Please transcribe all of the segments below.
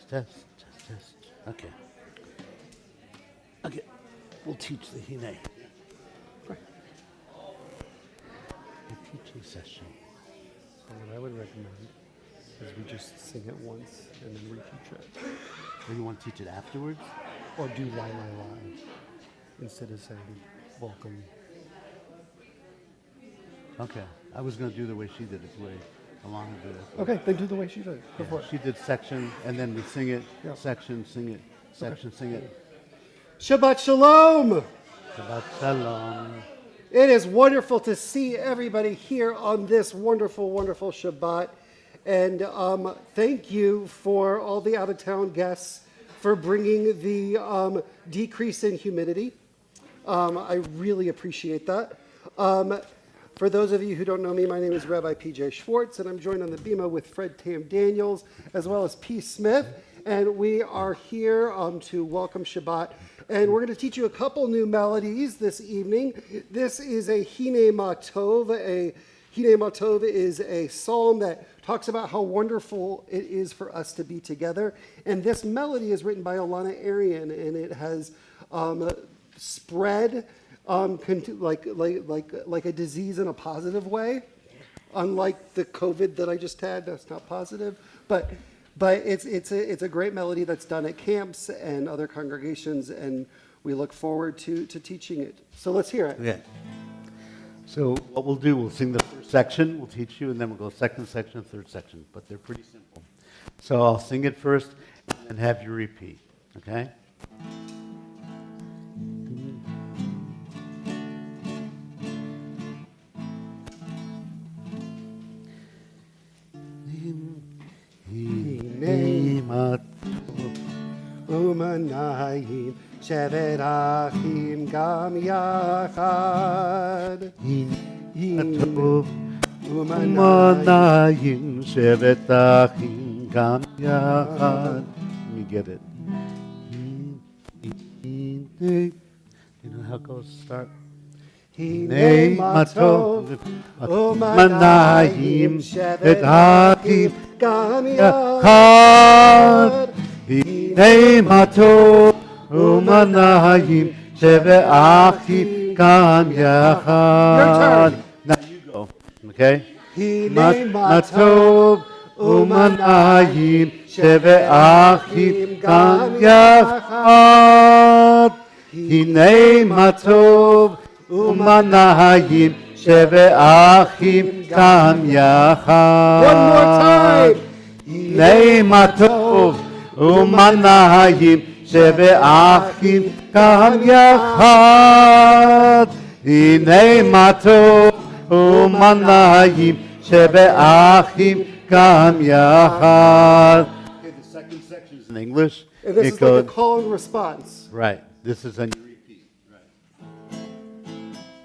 test. Okay. Okay. We'll teach the Hine. The teaching session. So what I would recommend is we just sing it once and then reteach it. Or you want to teach it afterwards? Or do la la la instead of saying welcome. Okay. I was going to do the way she did it, the way Alana did it. Okay, then do the way she did it. Go for it. She did section, and then we sing it, Yeah. section, sing it, section, sing it. Shabbat Shalom! Shabbat Shalom. It is wonderful to see everybody here on this wonderful, wonderful Shabbat. And thank you for all the out-of-town guests for bringing the decrease in humidity. I really appreciate that. For those of you who don't know me, my name is Rabbi P.J. Schwartz, and I'm joined on the bima with Fred Tam Daniels, as well as P. Smith. And we are here to welcome Shabbat. And we're going to teach you a couple new melodies this evening. This is a Hine Matov. A Hine Matov is a psalm that talks about how wonderful it is for us to be together. And this melody is written by Alana Arian, and it has spread like a disease in a positive way, unlike the COVID that I just had. That's not positive, but it's a great melody that's done at camps and other congregations, and we look forward to teaching it. So let's hear it. Okay. So what we'll do, we'll sing the first section, we'll teach you, and then we'll go second section, third section. But they're pretty simple. So I'll sing it first, and then have you repeat. Okay? Umanayim shevet achim gam yachad. Atov umanayim shevet achim gam yachad. Let me get it. You know how it goes? Start. Hine matov umanayim shevet achim gam yachad. Hine matov umanayim shevet achim gam yachad. Now you go, okay? Hine matov umanayim shevet achim gam yachad. Hine matov umanayim shevet achim gam yachad. One more time. Hine matov umanayim shevet achim gam yachad. Hine matov umanayim shevet achim gam yachad. Okay, the second section is in English. And this is like a call and response. Right. This is on your repeat. Right.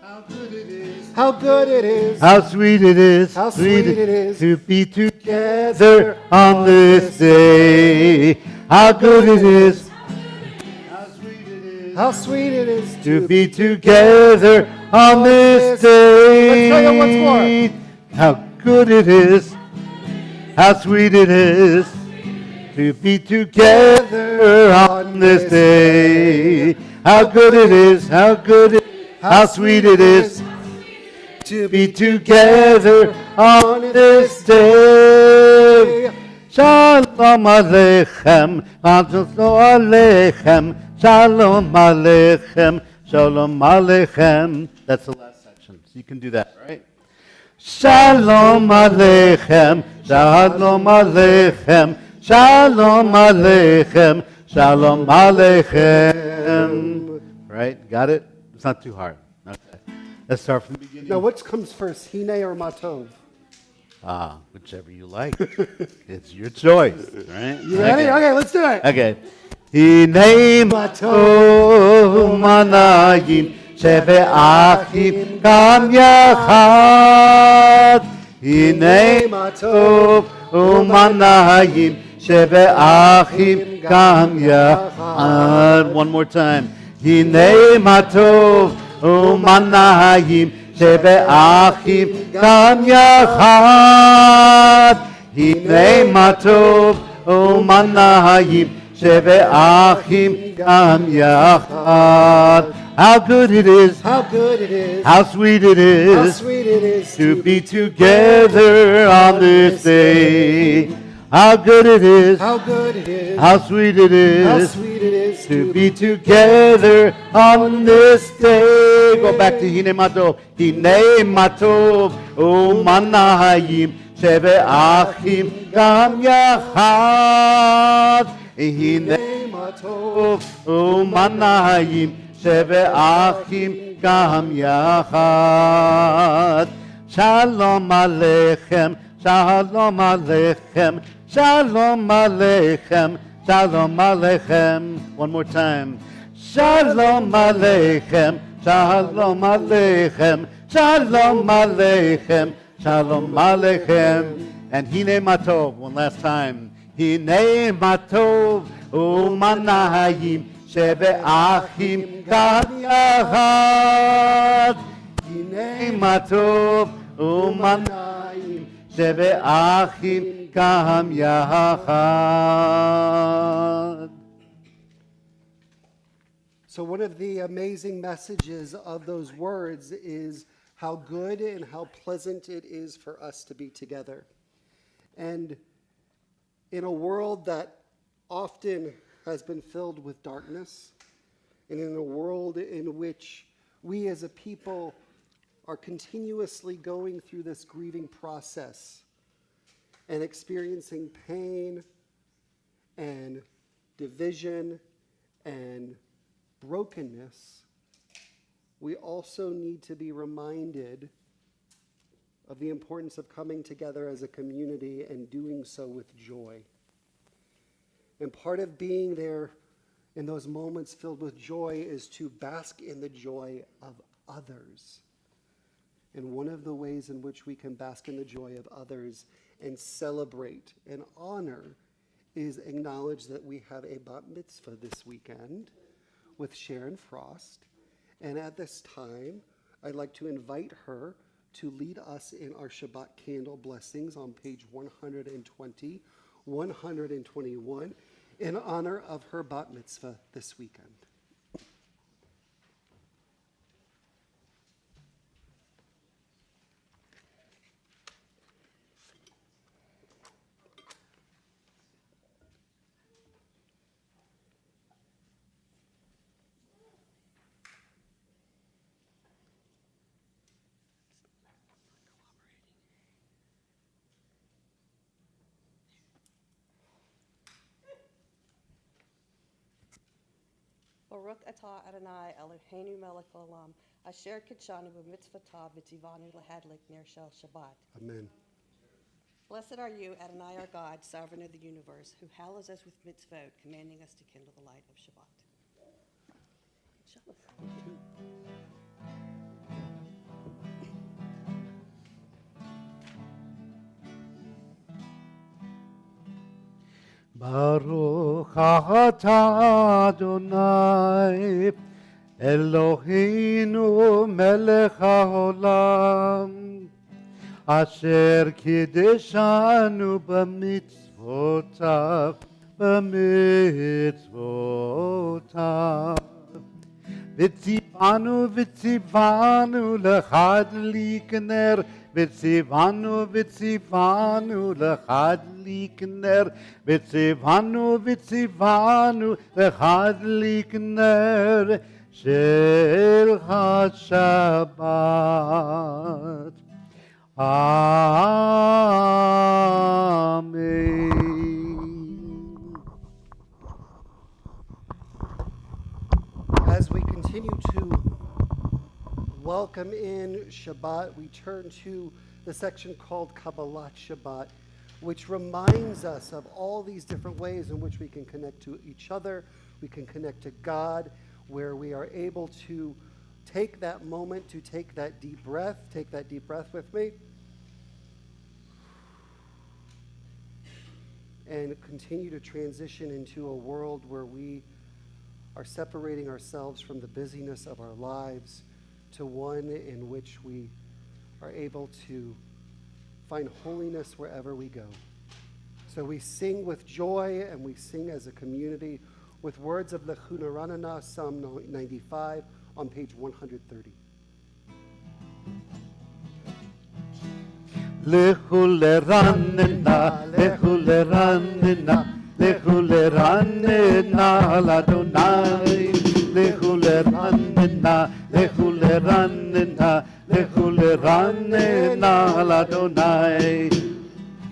How good it is. How good it is. How sweet it is. How sweet it is to be together on this day. How good it is. How sweet it is. How sweet it is to be together on this day. Let's try it once more. How good it is. How sweet it is to be together on this day. How good it is. How good it is. How sweet it is to be together on this day. Shalom Aleichem, Shalom Aleichem, Shalom Aleichem, Shalom Aleichem. That's the last section, so you can do that, right? Shalom Aleichem, Shalom Aleichem, Shalom Aleichem, Shalom Aleichem. Right? Got it? It's not too hard. Okay. Let's start from the beginning. Now, which comes first, Hine or Matov? Whichever you like. It's your choice, right? You ready? Okay, let's do it. Okay. Hine matov umanayim shevet achim gam yachad. Hine matov umanayim shevet achim gam yachad. One more time. Hine matov umanayim shevet achim gam yachad. Hine matov umanayim sheve'achim gam yachad. How good it is, How good it is, how sweet it how is sweet it is to be together on this day. How good it is, How good it is, how sweet it how is sweet it is to be together on this day. Go back to Hine Matov. Hine Matov, umanayim sheve'achim gam yachad. Hine Matov, umanayim sheve'achim gam yachad. Shalom aleichem, shalom aleichem, shalom aleichem, shalom aleichem. One more time. Shalom aleichem, shalom aleichem, shalom aleichem, shalom aleichem. And hine matov, one last time. Hine matov, umanayim, sheve'achim gam yachad. Hine matov, umanayim, sheve'achim gam yachad. So one of the amazing messages of those words is how good and how pleasant it is for us to be together. And in a world that often has been filled with darkness, and in a world in which we as a people are continuously going through this grieving process and experiencing pain and division and brokenness, we also need to be reminded of the importance of coming together as a community and doing so with joy. And part of being there in those moments filled with joy is to bask in the joy of others. And one of the ways in which we can bask in the joy of others and celebrate and honor is acknowledge that we have a bat mitzvah this weekend with Sharon Frost. And at this time, I'd like to invite her to lead us in our Shabbat candle blessings on page 120, 121, in honor of her bat mitzvah this weekend. Baruch atah Adonai Eloheinu melech olam, asher kitshanu b'mitzvotav v'tzivanu lahadlik ner shel Shabbat. Amen. Blessed are you, Adonai our God, sovereign of the universe, who hallows us with mitzvot, commanding us to kindle the light of Shabbat. Shabbat. Baruch atah Adonai Eloheinu melech haolam asher kideshanu b'mitzvotav Vitzivanu lechadlik ner Vitzivanu lechadlik ner Vitzivanu lechadlik ner Shel HaShabbat. Amen. As we continue to welcome in Shabbat, we turn to the section called Kabbalat Shabbat, which reminds us of all these different ways in which we can connect to each other, we can connect to God, where we are able to take that moment to take that deep breath. Take that deep breath with me. And continue to transition into a world where we are separating ourselves from the busyness of our lives to one in which we are able to find holiness wherever we go. So we sing with joy and we sing as a community with words of Lechu Naranana, Psalm 95 on page 130. Lechu leranena, lechu leranena, lechu leranena l'Adonai. Lechu leranena, lechu leranena, lechu leranena l'Adonai.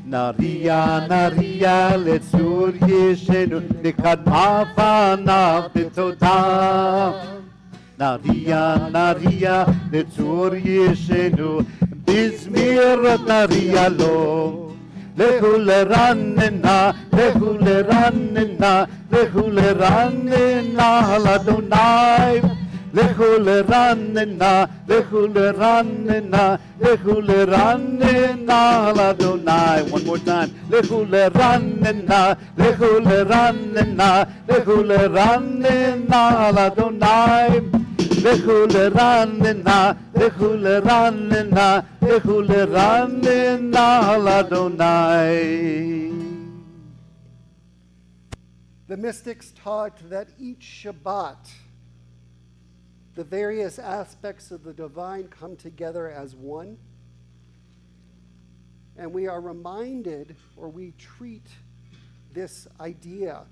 Naria, naria, letzur yeshenu, nekadma v'anav b'todah. Naria, naria, letzur yeshenu, bizmir naria lo. Lechu leranena, lechu leranena, lechu leranena l'Adonai. Lechu leranena, lechu leranena, lechu leranena l'Adonai. One more time. Lechu leranena, lechu leranena, lechu leranena l'Adonai. Lechu leranena, lechu leranena, lechu leranena l'Adonai. The mystics taught that each Shabbat, the various aspects of the divine come together as one. And we are reminded, or we treat this idea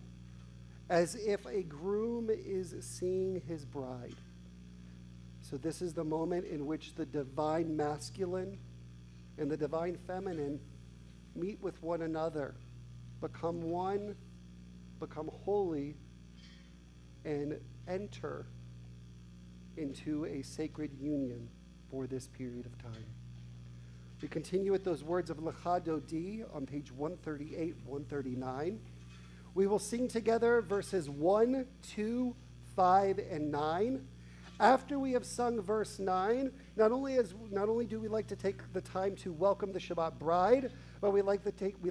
as if a groom is seeing his bride. So this is the moment in which the divine masculine and the divine feminine meet with one another, become one, become holy, and enter into a sacred union for this period of time. We continue with those words of Lecha Dodi on page 138, 139. We will sing together verses 1, 2, 5, and 9. After we have sung verse 9, not only do we like to take the time to welcome the Shabbat bride, but we like to take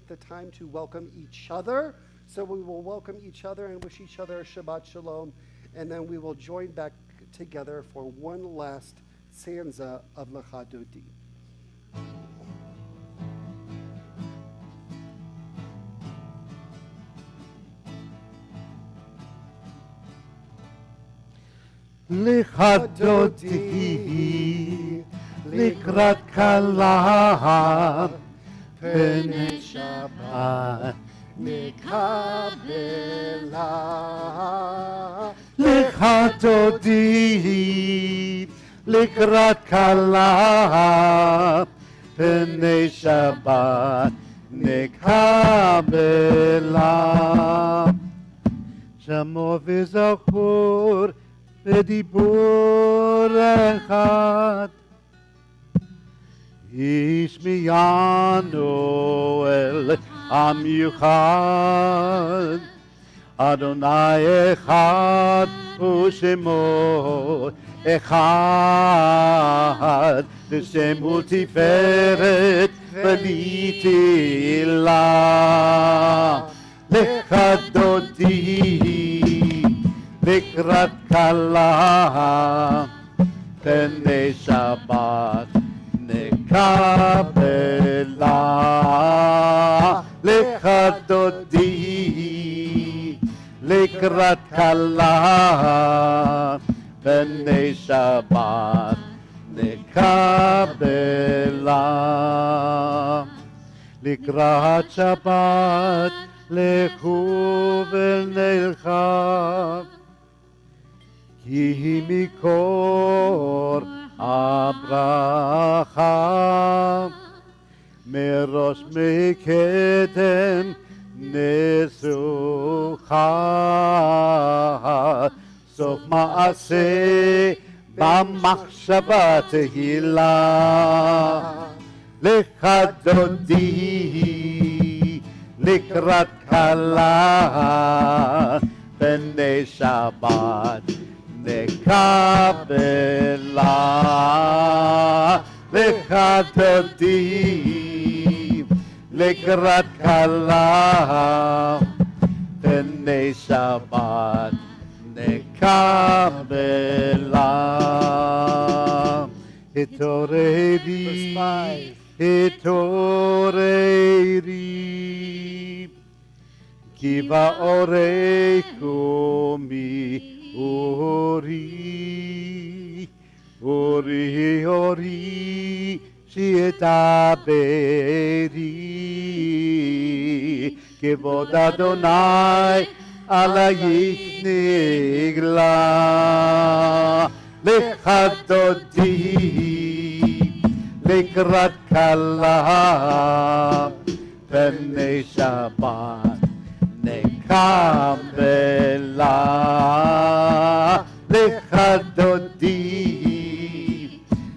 the time to welcome each other. So we will welcome each other and wish each other a Shabbat Shalom, and then we will join back together for one last stanza of Lecha Dodi. Lecha Dodi, likrat kala, pnei Shabbat Mekabela. Lecha Dodi, likrat kala, pnei Shabbat nekabela. Shamo v'zachor b'dibur echad, Ishmiyanu el Am Yuchad, Adonai Echad Ushemo Echad, V'Shemu Tiferet V'Nitila. Lecha Dodi, Likrat Kala, Pnei Shabbat nekabela. Lecha Dodi, likrat kala, pnei Shabbat nekabela. Likrat Shabbat lechu v'nelcha, ki mikor Abraham, merosh mekedem nesucha, sof maaseh b'machshava tehila. Lecha Dodi, likrat kala, pnei Shabbat nekabela. Lecha Dodi, likrat kala, pnei Shabbat nekabela. Verse 5. Hitoreri Kiva Oreko Mi Ori Ori Ori Shietaveri Kevod Adonai Alayich Nigla Lechadodi Lekrat Kala B'nei Shabbat Nekabela Lechadodi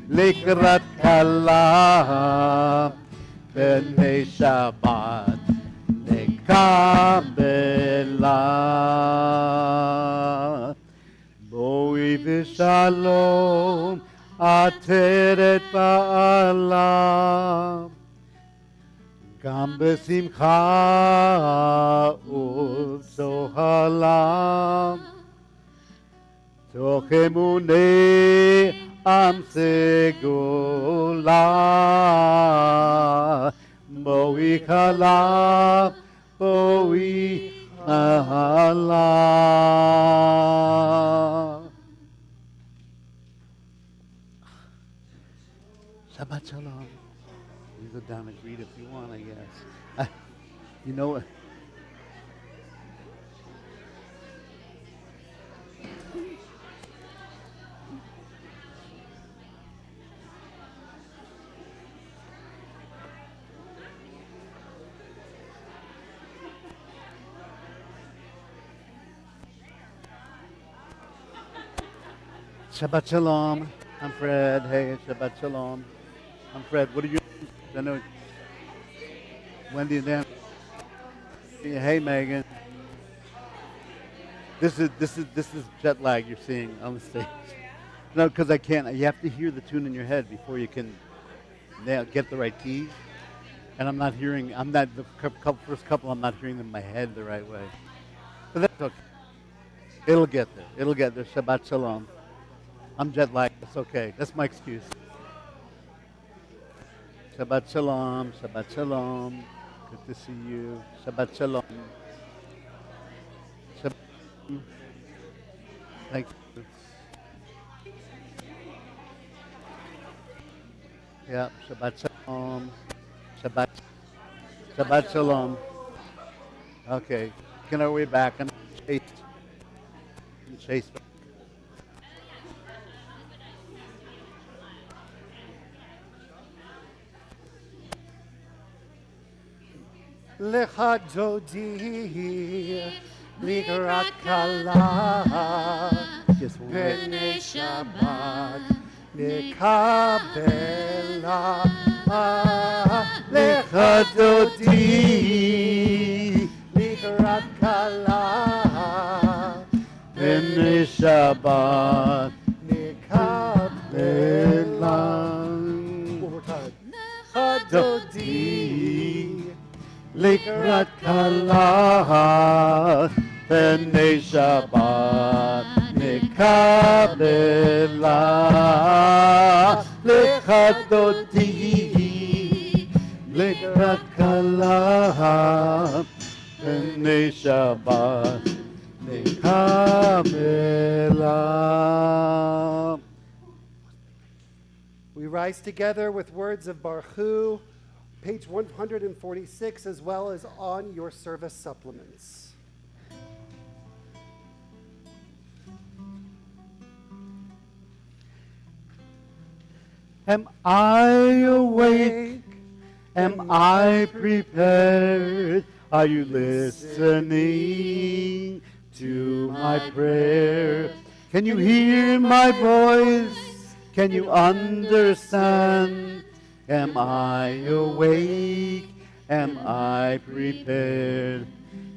Lekrat Kala B'nei Shabbat Nekabela Boi v'shalom Ateret ba'alam Gam b'simcha u'zohalam Toch emunei am segula Boi kala Boi Allah. Shabbat Shalom. You go down and greet if you want, I guess. You know what? Shabbat Shalom. I'm Fred. Hey, Shabbat Shalom. I'm Fred. What are you? I know Wendy and Dan. Hey, Megan. This is jet lag you're seeing on the stage. No, because I can't. You have to hear the tune in your head before you can get the right keys. And I'm not hearing. I'm not the first couple. I'm not hearing them in my head the right way. But that's okay. It'll get there. It'll get there. Shabbat Shalom. I'm jet lagged. That's okay. That's my excuse. Shabbat Shalom. Shabbat Shalom. Good to see you. Shabbat Shalom. Shabbat Shalom. Thank you. Yeah. Shabbat Shalom. Shabbat Shalom. Okay. Making our way back. I'm chased. Lecha Dodi Likrat Kala B'nei Shabbat Nekabela Lecha Dodi Likrat Kala B'nei Shabbat Nekabela. One more time. Lecha Dodi Likrat Kala B'nei Shabbat Nekabela Lechadodi Likrat Kala B'nei Shabbat Nekabela. We rise together with words of Baruch, page 146, as well as on your service supplements. Am I awake? Am I prepared? Are you listening to my prayer? Can you hear my voice? Can you understand? Am I awake? Am I prepared?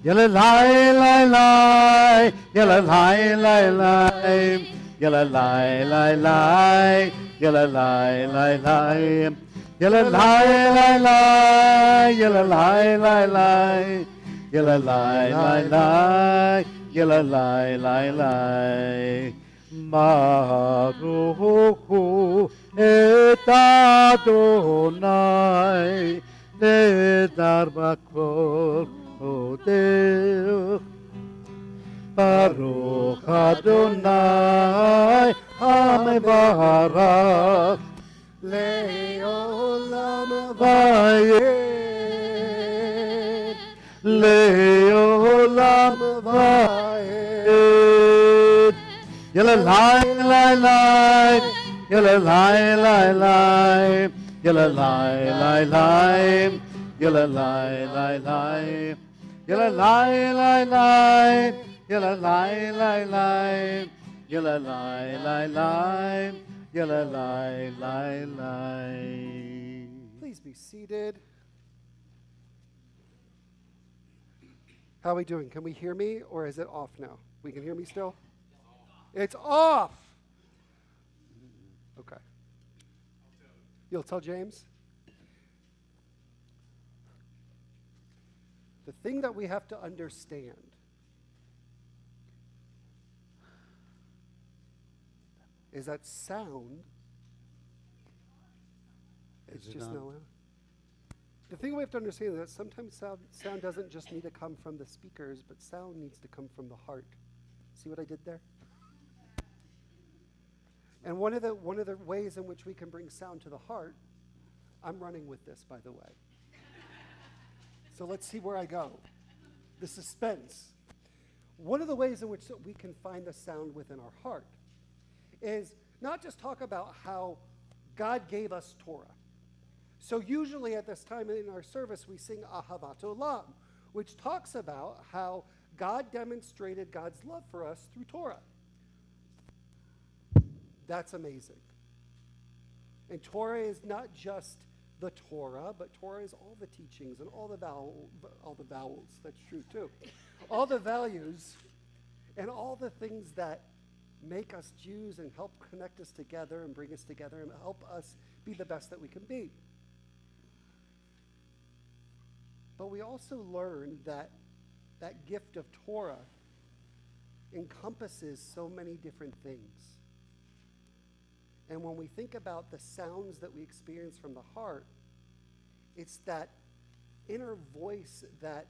Yalla lai lai lai, yalla lai lai lai, yalla lai lai lai, yalla lai lai lai, yalla lai lai lai, yalla lai lai lai, yalla lai lai lai, yalla lai lai lai. Baruch את אדוני נדר בכל הודך. ברוך אדוני המברך לעולם ועד, לעולם ועד. יאללה לי לי לי, יאללה לי לי לי, יאללה לי לי לי, יאללה לי לי לי, יאללה לי לי לי, yalla lie lie lie, yalla lie lie lie, yalla lie lie lie. Please be seated. How are we doing? Can we hear me, or is it off now? We can hear me still? It's off! Okay. You'll tell James? The thing that we have to understand is that sound is just no. The thing we have to understand is that sometimes sound doesn't just need to come from the speakers, but sound needs to come from the heart. See what I did there? And one of the ways in which we can bring sound to the heart, I'm running with this, by the way. So let's see where I go. The suspense. One of the ways in which we can find the sound within our heart is not just talk about how God gave us Torah. So usually at this time in our service, we sing Ahavat Olam, which talks about how God demonstrated God's love for us through Torah. That's amazing. And Torah is not just the Torah, but Torah is all the teachings and all the vowels, that's true too. All the values and all the things that make us Jews and help connect us together and bring us together and help us be the best that we can be. But we also learn that that gift of Torah encompasses so many different things. And when we think about the sounds that we experience from the heart, it's that inner voice that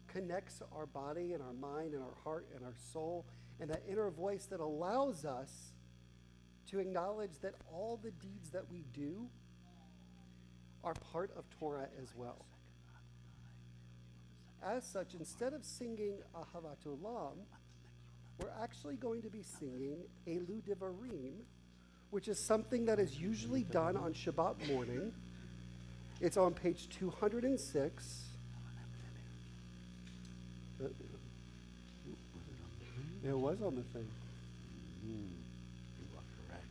connects our body and our mind and our heart and our soul, and that inner voice that allows us to acknowledge that all the deeds that we do are part of Torah as well. As such, instead of singing Ahavat Olam, we're actually going to be singing Elu Devarim, which is something that is usually done on Shabbat morning. It's on page 206. It was on the thing. You are correct.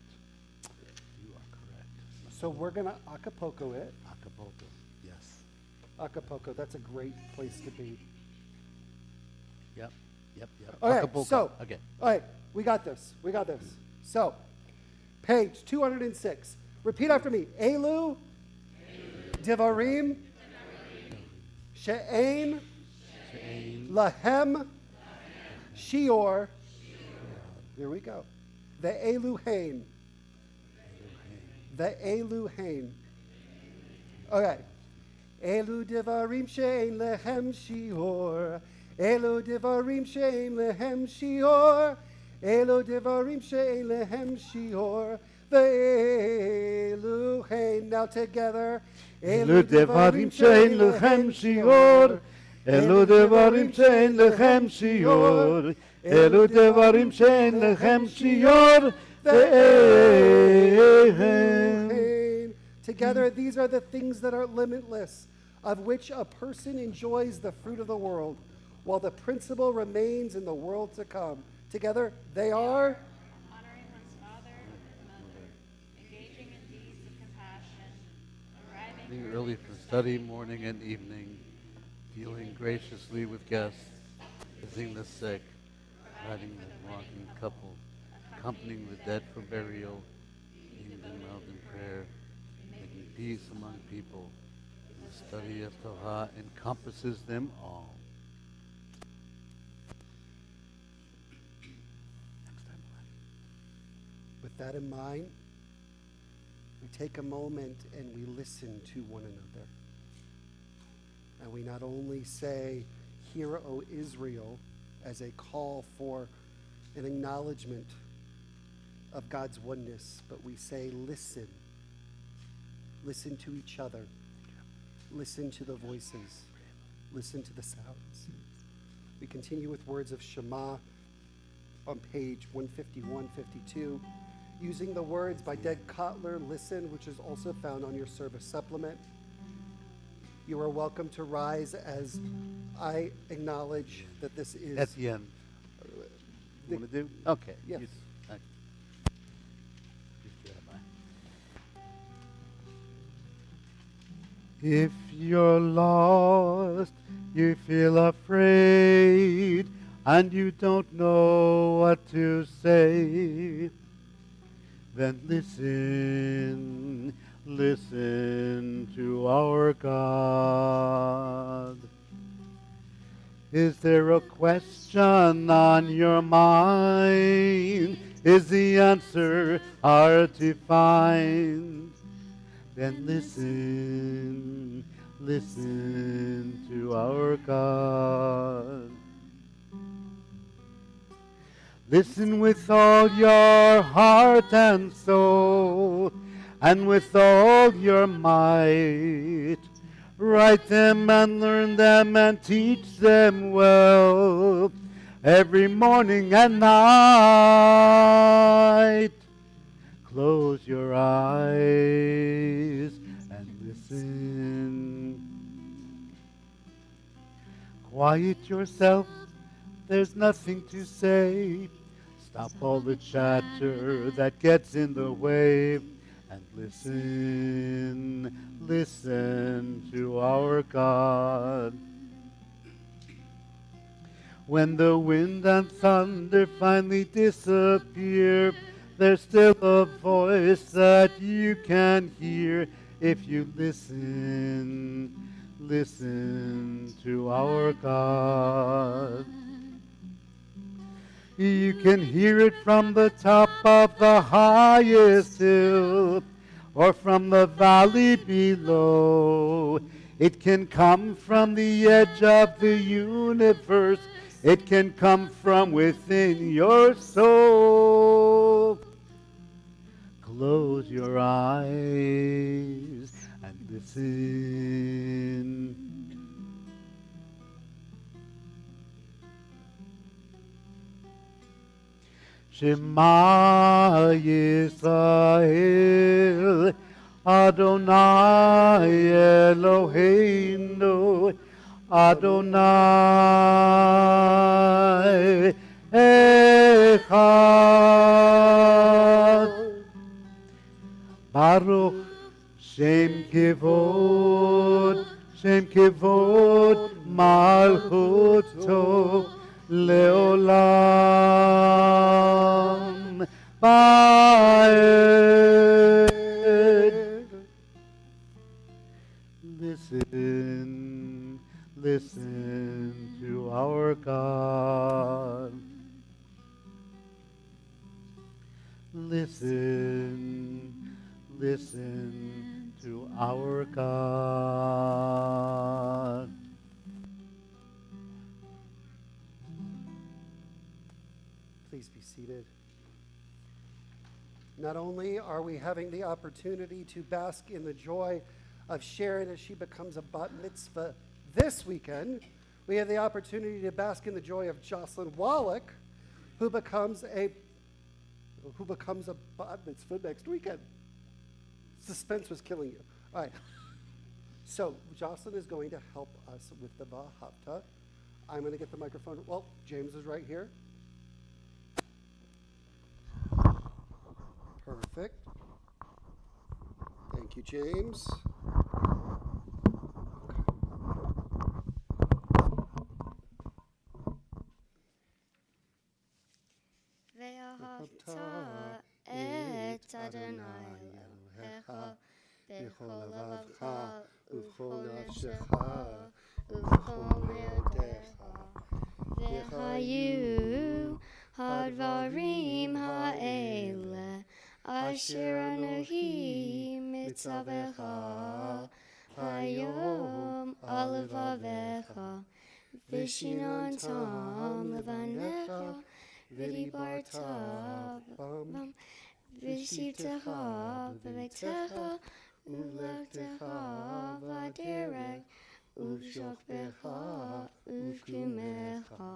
You are correct. So we're going to Acapulco it. Acapulco, yes. Acapulco, that's a great place to be. Yep. Okay, Acapulco. so, Okay. all right, we got this. So, page 206. Repeat after me. Elu, Devarim, She'ein, Lahem, Shior. There we go. The Eluhain. Okay. Elu Devarim She'ein Lahem Shior. Elu Devarim She'ein Lahem Shior. Elu Devarim She'ein Lahem Shior. The Eluhain. Now together. Elu Devarim She'ein Lechem Shior. Elu Devarim She'ein Lechem Shior. Elu Devarim She'ein Lechem Shior. Eluhain. Together, these are the things that are limitless, of which a person enjoys the fruit of the world, while the principle remains in the world to come. Together, they are honoring one's father and mother, engaging in deeds of compassion, arriving Early for study, morning and evening, dealing graciously with guests, visiting the sick, riding the walking couple, accompanying the dead for burial, keeping them out in prayer, making peace among people. The study of Torah encompasses them all. With that in mind, we take a moment and we listen to one another. And we not only say, "Hear, O Israel," as a call for an acknowledgement of God's oneness, but we say, "Listen. Listen to each other. Listen to the voices. Listen to the sounds." We continue with words of Shema on page 151-52, using the words by Deg Kotler, "Listen," which is also found on your service supplement. You are welcome to rise as I acknowledge that this is... At the end. You want to do? Okay. Yes. Okay. If you're lost, you feel afraid, and you don't know what to say, then listen, listen to our God. Is there a question on your mind? Is the answer hard to find? Then listen, listen to our God. Listen with all your heart and soul, and with all your might. Write them and learn them and teach them well, every morning and night. Close your eyes and listen. Quiet yourself, there's nothing to say. Stop all the chatter that gets in the way, and listen, listen to our God. When the wind and thunder finally disappear, there's still a voice that you can hear if you listen, listen to our God. You can hear it from the top of the highest hill, or from the valley below. It can come from the edge of the universe. It can come from within your soul. Close your eyes and listen. Shema Yisrael, Adonai Eloheinu, Adonai Echad. Baruch Shem Kivod, Shem Kivod Malchuto Leolam Baed. Listen, listen to our God. Listen, listen to our God. Please be seated. Not only are we having the opportunity to bask in the joy of Sharon as she becomes a bat mitzvah this weekend, we have the opportunity to bask in the joy of Jocelyn Wallach, who becomes a bat mitzvah next weekend. Suspense was killing you. All right. So Jocelyn is going to help us with the Vahavta. I'm going to get the microphone. Well, James is right here. Perfect. Thank you, James. ואהבת את אדוני אלוהיך בכל לבבך ובכל נפשך ובכל מאודיך. והיו הדברים האלה אשר אלוהים Mitzavecha Hayom Alavavecha Vishinon Tam Levanecha Vidibarta Bam Vishitecha Bevetecha Uvlechtecha Vaderek Uvshokbecha Uvkumecha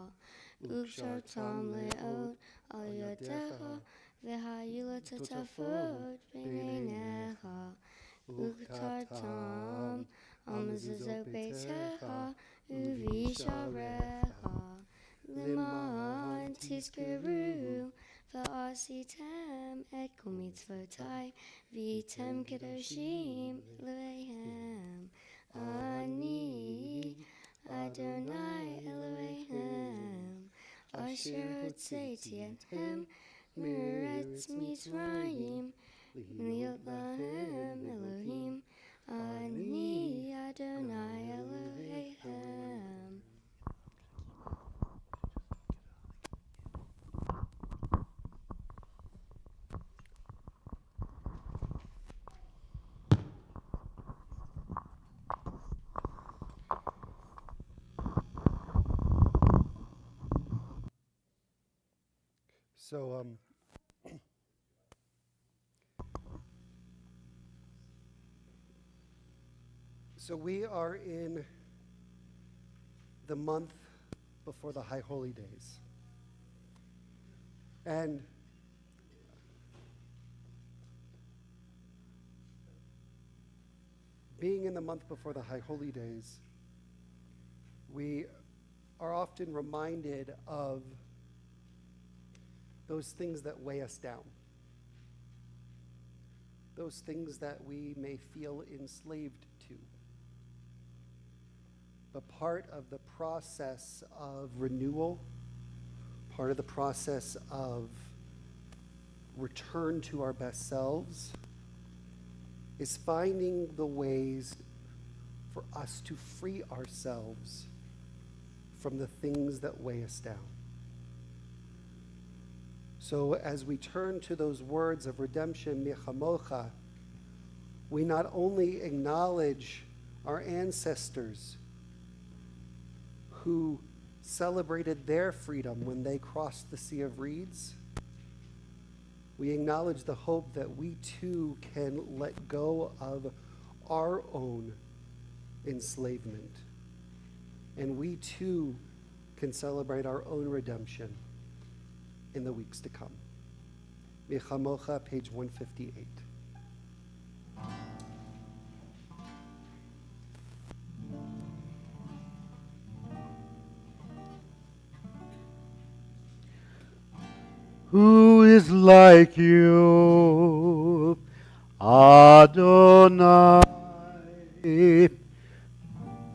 Uvshartam Leot Al Yadecha V'hayila Tatafot B'neinecha Uktartam Amazizok Beitecha Uvisharecha Liman Tizkeru V'asitem Et Kol Mitzvotai V'tem Kedoshim Elohehem Ani Adonai Elohehem Asher Hotzeiti Ethem Meretz Mitzrayim Liot Lahem Elohim Ani Adonai Elohehem. So we are in the month before the High Holy Days. And being in the month before the High Holy Days, we are often reminded of those things that weigh us down, those things that we may feel enslaved to. But part of the process of renewal, part of the process of return to our best selves, is finding the ways for us to free ourselves from the things that weigh us down. So as we turn to those words of redemption, Michamocha, we not only acknowledge our ancestors who celebrated their freedom when they crossed the Sea of Reeds, we acknowledge the hope that we too can let go of our own enslavement. And we too can celebrate our own redemption in the weeks to come. Michamocha, page 158. Who is like you, Adonai?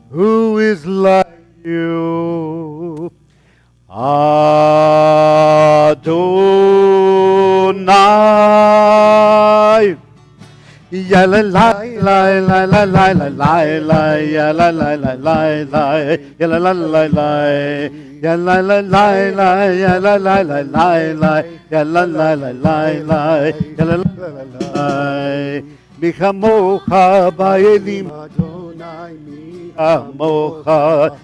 Who is like you, Adonai? Ya la la la la la la la la la ya la la la la la ya la la la la ya la la la la ya la la la la la ya la la la la la ya la la la la Michamocha ba'elim Michamocha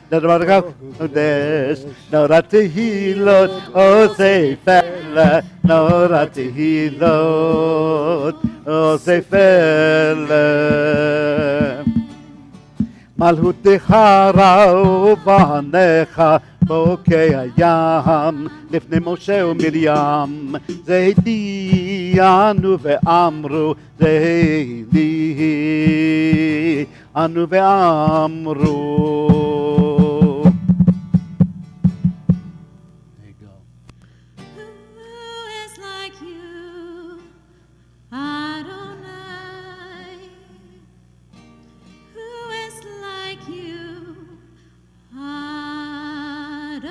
Darbarga Kodesh Nora Tehilot Osefela Nora Tehilot Osefela Malhutecha Ra'ovanecha Bokei Hayam Lifnei Moshe uMiriam Zeidi Anu ve'amru Zeidi Anu ve'amru. There you go. Who is like you, Adonai? Who is like you, Adonai?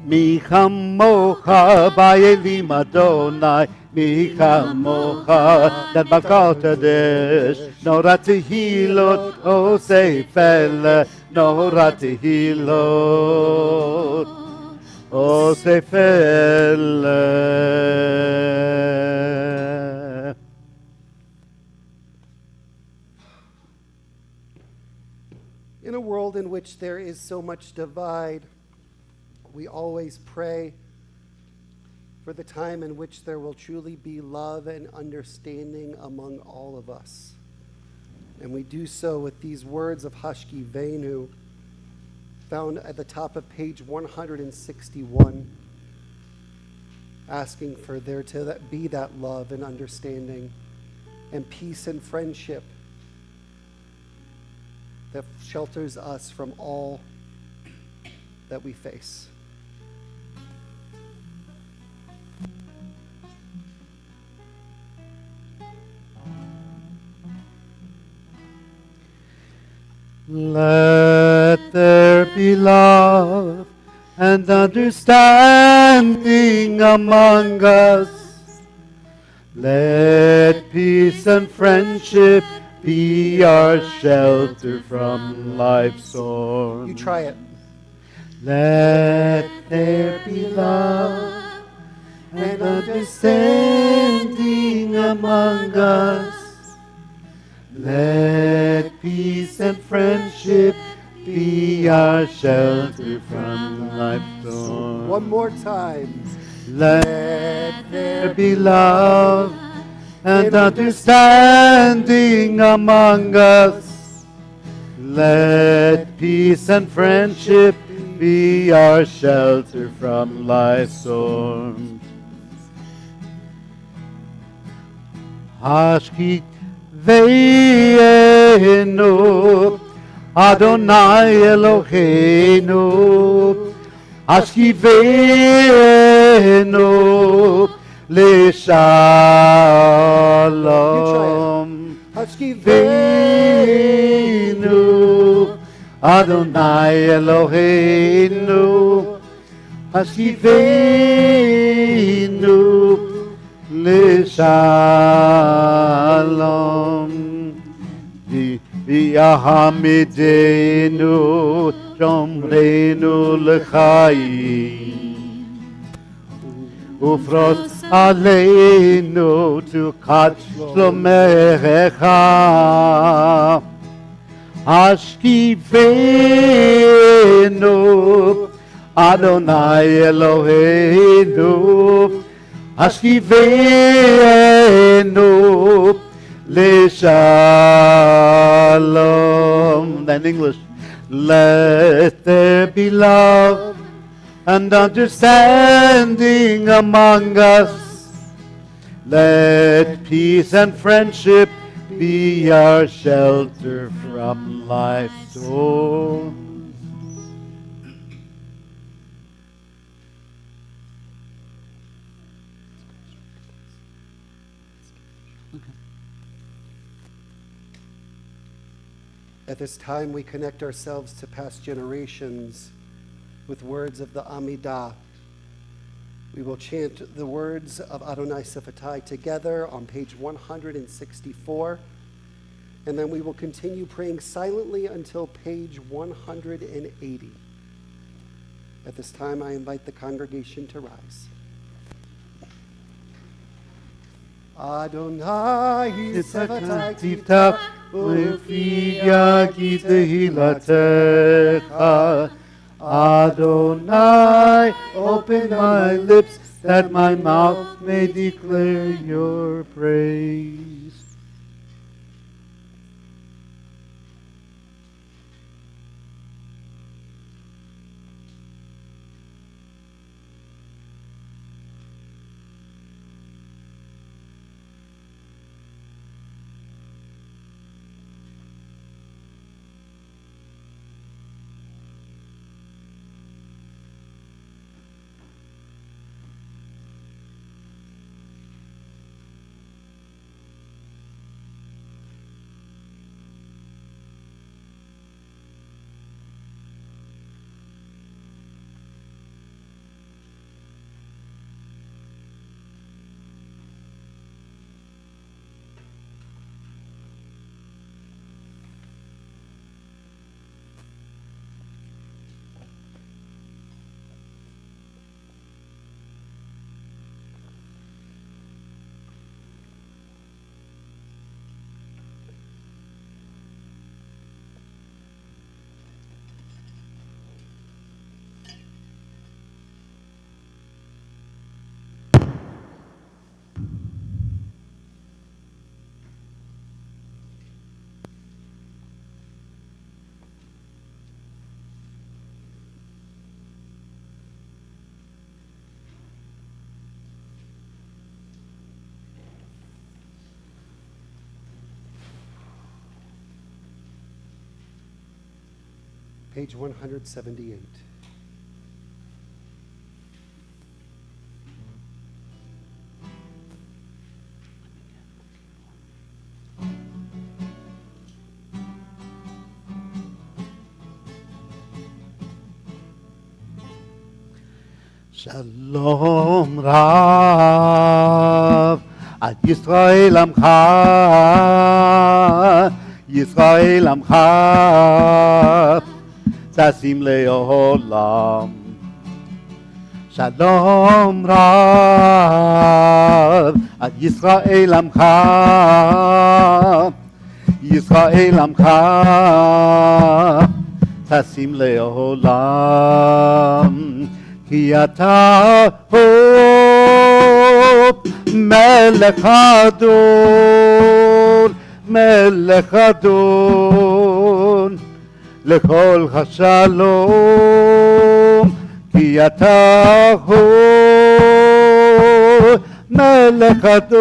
Michamocha ba'elim Adonai Michamocha Darbarga Kodesh Nora Tehilot Osefela Nora Tehilot O Sefele. In a world in which there is so much divide, we always pray for the time in which there will truly be love and understanding among all of us. And we do so with these words of Hashki Venu, found at the top of page 161, asking for there to be that love and understanding and peace and friendship that shelters us from all that we face. Let there be love and understanding among us. Let peace and friendship be our shelter from life's storm. You try it. Let there be love and understanding among us. Let peace and friendship be our shelter from life's storm. One more time. Let there be love and understanding among us. Let peace and friendship be our shelter from life's storms. Hashkit Ve'enu Adonai Eloheinu Hashkive'enu L'Shalom Hashkive'enu Adonai Eloheinu Hashkive'enu L'Shalom V'yahamidenu Shomrenu L'chaim Ufros Aleinu Tukat Shlomecha Hashkivenu Adonai Eloheinu Hashkivenu L'Shalom. Then English. Let there be love and understanding among us. Let peace and friendship be our shelter from life's storms. At this time, we connect ourselves to past generations with words of the Amidah. We will chant the words of Adonai Siphatai together on page 164, and then we will continue praying silently until page 180. At this time, I invite the congregation to rise. Adonai Siphatai Tiftach Ufi Yagi Tehilatecha. Adonai, open my lips that my mouth may declare your praise. page 178. שלום רב, עד ישראל עמך, ישראל עמך, ששים לעולם. שלום רב, עד ישראל עמך, ישראל עמך, ששים לעולם. כי אתה הוא מלך אדון, מלך אדון, לכל השלום. כי אתה הוא מלך אדון,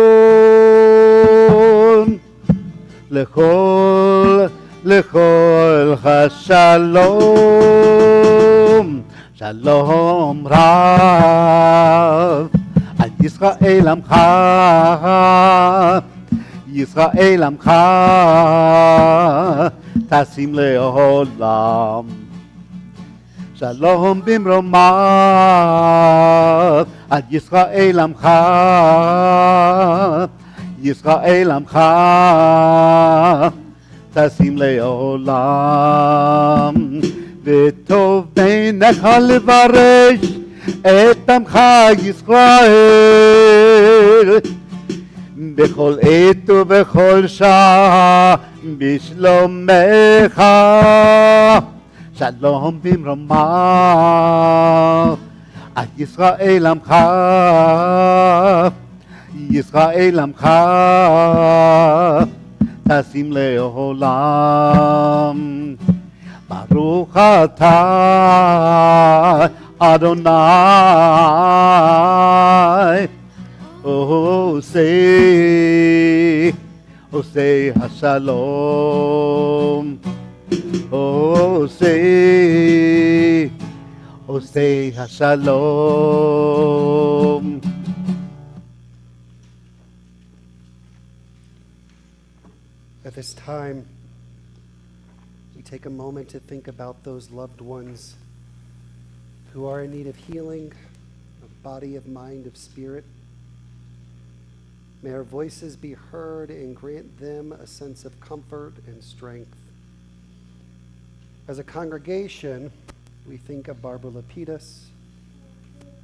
לכל השלום. שלום רב, על ישראל עמך, ישראל עמך, תשים לעולם. שלום במרומיו, על ישראל עמך, ישראל עמך, תשים לעולם. וטוב בעיניך לברך את עמך ישראל, בכל עת ובכל שעה בשלומך. שלום במרומיו, על ישראל עמך, ישראל עמך, תשים לעולם. ברוך אתה אדוני עושה השלום, עושה השלום. At this time, we take a moment to think about those loved ones who are in need of healing, of body, of mind, of spirit. May our voices be heard and grant them a sense of comfort and strength. As a congregation, we think of Barbara Lapidus,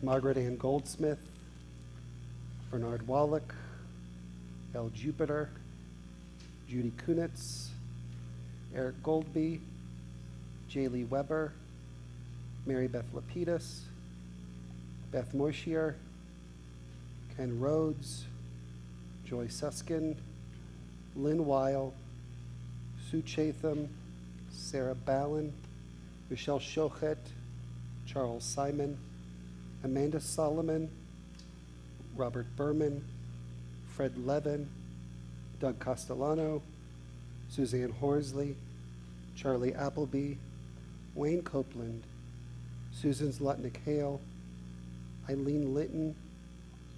Margaret Ann Goldsmith, Bernard Wallach, Elle Jupiter, Judy Kunitz, Eric Goldby, Jaylee Weber, Mary Beth Lapidus, Beth Moishier, Ken Rhodes, Joy Suskin, Lynn Weil, Sue Chatham, Sarah Ballin, Michelle Shochet, Charles Simon, Amanda Solomon, Robert Berman, Fred Levin, Doug Castellano, Suzanne Horsley, Charlie Appleby, Wayne Copeland, Susan Zlotnick-Hale, Eileen Litton,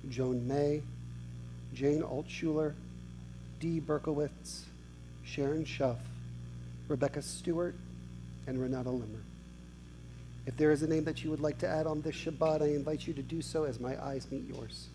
Joan May, Jane Altshuler, Dee Berkowitz, Sharon Schuff, Rebecca Stewart, and Renata Limmer. If there is a name that you would like to add on this Shabbat, I invite you to do so as my eyes meet yours.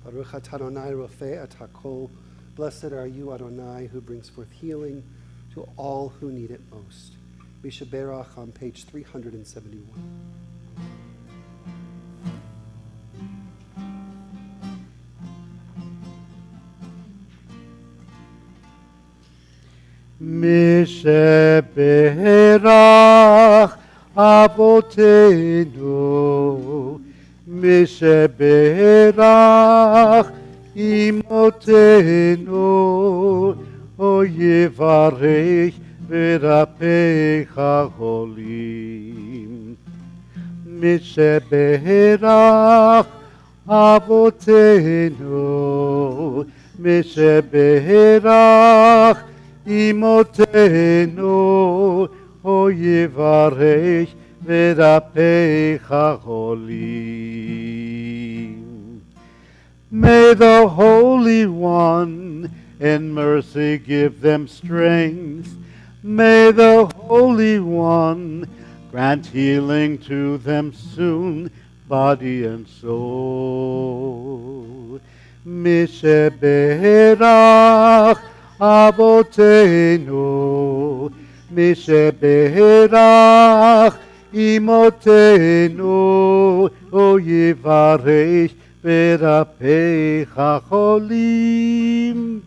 Baruch atah Adonai rofeh et hakol. Blessed are you, Adonai, who brings forth healing to all who need it most. Misha Berach on page 371. משברך אבותינו, משברך אמותינו, או יברך ורפאך עולים. משברך אבותינו, משברך אמותינו, או יברך ורפאך עולים. May the Holy One in mercy give them strength. May the Holy One grant healing to them soon, body and soul. משברך אבותינו, משברך אמותינו, או יברך ורפאך חולים.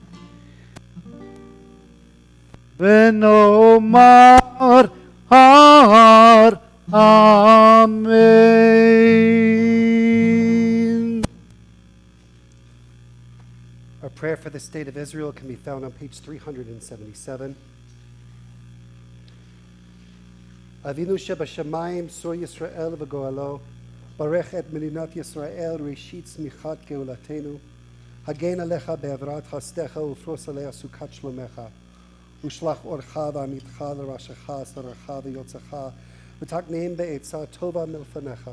ונאמר הר אמן. Our prayer for the state of Israel can be found on page 377. Avinu שבשמיים, צור ישראל וגואלו, ברך את מדינת ישראל, ראשית צמיחת גאולתנו. הגן עליך בעברת חסדך ופרוס עליה סוכת שלומך. ושלח אורך ועמיתך לראשך, שרך ויוצאך, ותקנם בעצה טובה מלפניך.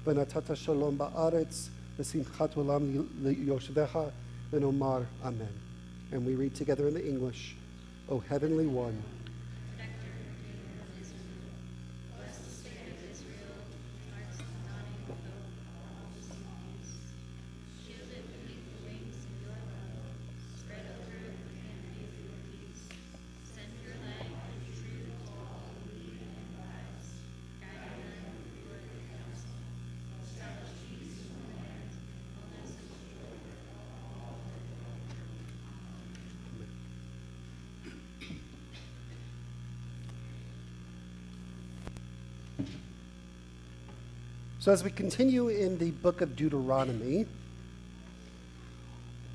ונתת שלום בארץ, ושמחת עולם ליושביך, ונאמר אמן. And we read together in the English, O Heavenly One, So as we continue in the book of Deuteronomy,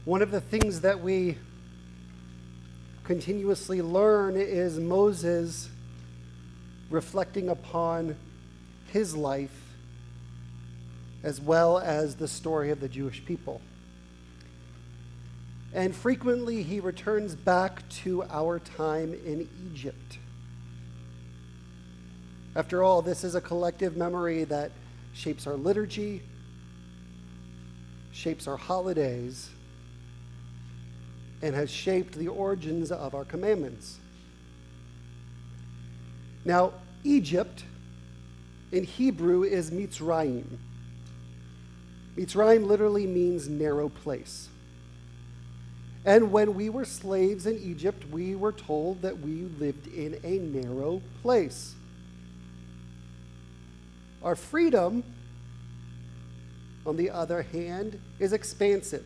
one of the things that we continuously learn is Moses reflecting upon his life as well as the story of the Jewish people. And frequently he returns back to our time in Egypt. After all, this is a collective memory that shapes our liturgy, shapes our holidays, and has shaped the origins of our commandments. Now, Egypt in Hebrew is Mitzrayim. Mitzrayim literally means narrow place. And when we were slaves in Egypt, we were told that we lived in a narrow place. Our freedom, on the other hand, is expansive.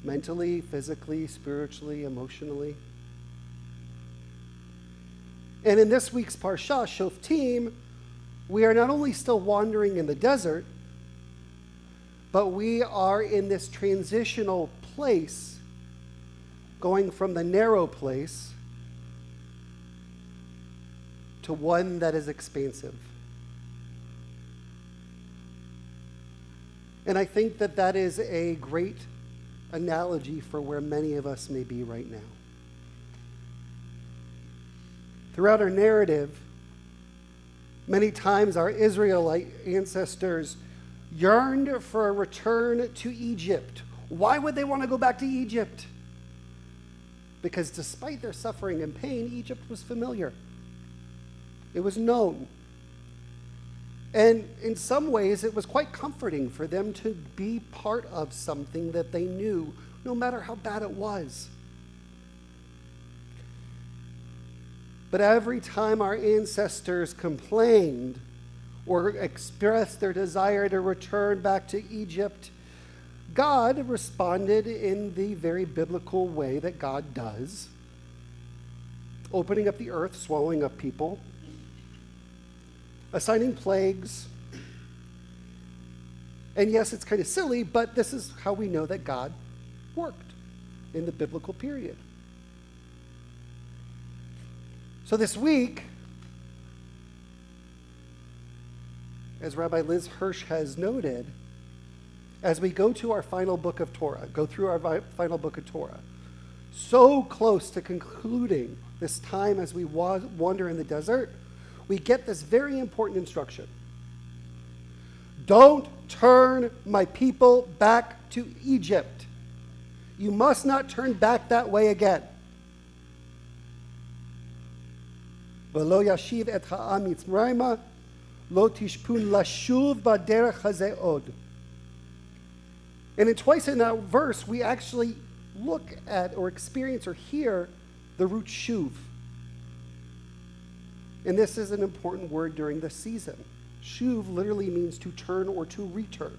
Mentally, physically, spiritually, emotionally. And in this week's Parsha, Shoftim, we are not only still wandering in the desert, but we are in this transitional place, going from the narrow place to one that is expansive. And I think that that is a great analogy for where many of us may be right now. Throughout our narrative, many times our Israelite ancestors yearned for a return to Egypt. Why would they want to go back to Egypt? Because despite their suffering and pain, Egypt was familiar. It was known. And in some ways, it was quite comforting for them to be part of something that they knew, no matter how bad it was. But every time our ancestors complained or expressed their desire to return back to Egypt, God responded in the very biblical way that God does, opening up the earth, swallowing up people, assigning plagues, And yes, it's kind of silly, but this is how we know that God worked in the biblical period. So this week, as Rabbi Liz Hirsch has noted, as we go to our final book of Torah, go through our final book of Torah, so close to concluding this time as we wander in the desert, we get this very important instruction. Don't turn my people back to Egypt. You must not turn back that way again. V'lo yashiv et ha'am Mitzrayma, lo tishpun lashuv b'derech hazeh od. And in twice in that verse, we actually look at or experience or hear the root shuv. And this is an important word during this season. Shuv literally means to turn or to return.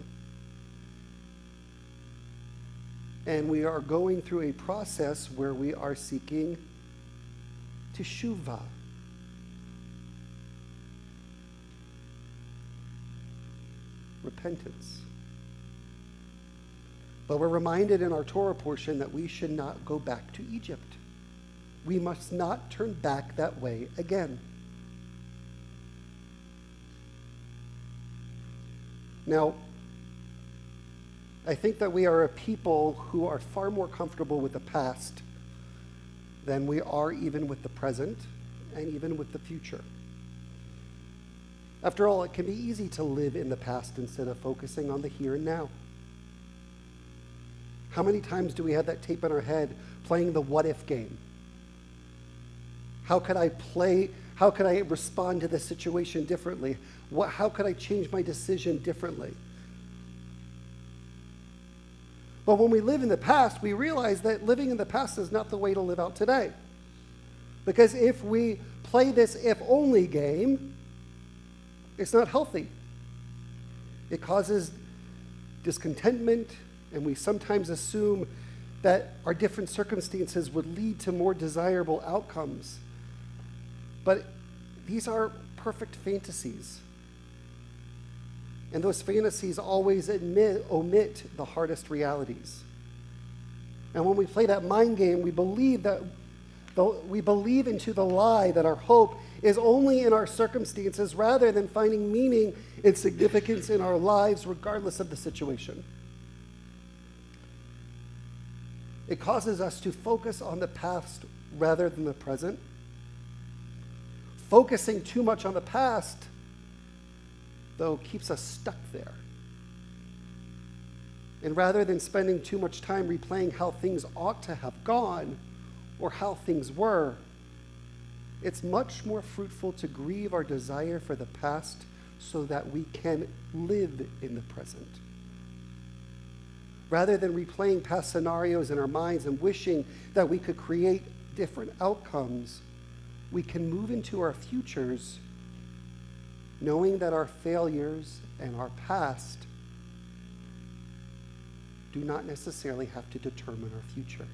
And we are going through a process where we are seeking teshuvah. Repentance. But we're reminded in our Torah portion that we should not go back to Egypt. We must not turn back that way again. Now, I think that we are a people who are far more comfortable with the past than we are even with the present and even with the future. After all, it can be easy to live in the past instead of focusing on the here and now. How many times do we have that tape in our head playing the what if game? How could I respond to this situation differently? How could I change my decision differently? But when we live in the past, we realize that living in the past is not the way to live out today. Because if we play this if-only game, it's not healthy. It causes discontentment, and we sometimes assume that our different circumstances would lead to more desirable outcomes. But these are perfect fantasies. And those fantasies always omit the hardest realities. And when we play that mind game, we believe into the lie that our hope is only in our circumstances rather than finding meaning and significance in our lives regardless of the situation. It causes us to focus on the past rather than the present. Focusing too much on the past, though, keeps us stuck there. And rather than spending too much time replaying how things ought to have gone or how things were, it's much more fruitful to grieve our desire for the past so that we can live in the present. Rather than replaying past scenarios in our minds and wishing that we could create different outcomes, we can move into our futures knowing that our failures and our past do not necessarily have to determine our future.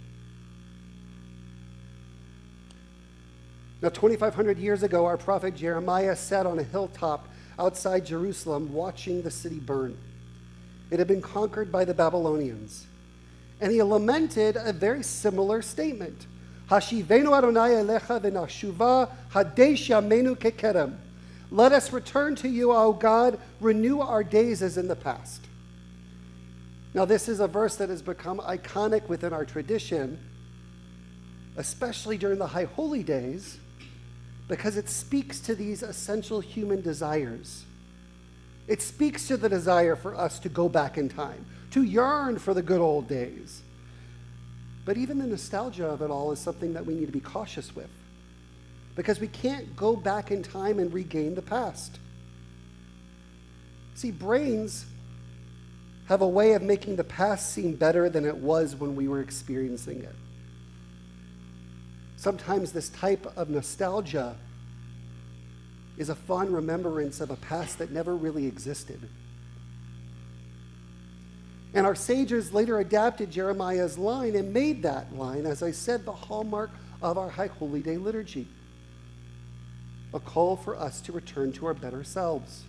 Now, 2,500 years ago, our prophet Jeremiah sat on a hilltop outside Jerusalem watching the city burn. It had been conquered by the Babylonians. And he lamented a very similar statement. Hashivenu Adonai elecha v'nashuva hadesh yamenu kekerem. Let us return to you, O God, renew our days as in the past. Now, this is a verse that has become iconic within our tradition, especially during the High Holy Days, because it speaks to these essential human desires. It speaks to the desire for us to go back in time, to yearn for the good old days. But even the nostalgia of it all is something that we need to be cautious with, because we can't go back in time and regain the past. See, brains have a way of making the past seem better than it was when we were experiencing it. Sometimes this type of nostalgia is a fond remembrance of a past that never really existed. And our sages later adapted Jeremiah's line and made that line, as I said, the hallmark of our High Holy Day liturgy. A call for us to return to our better selves.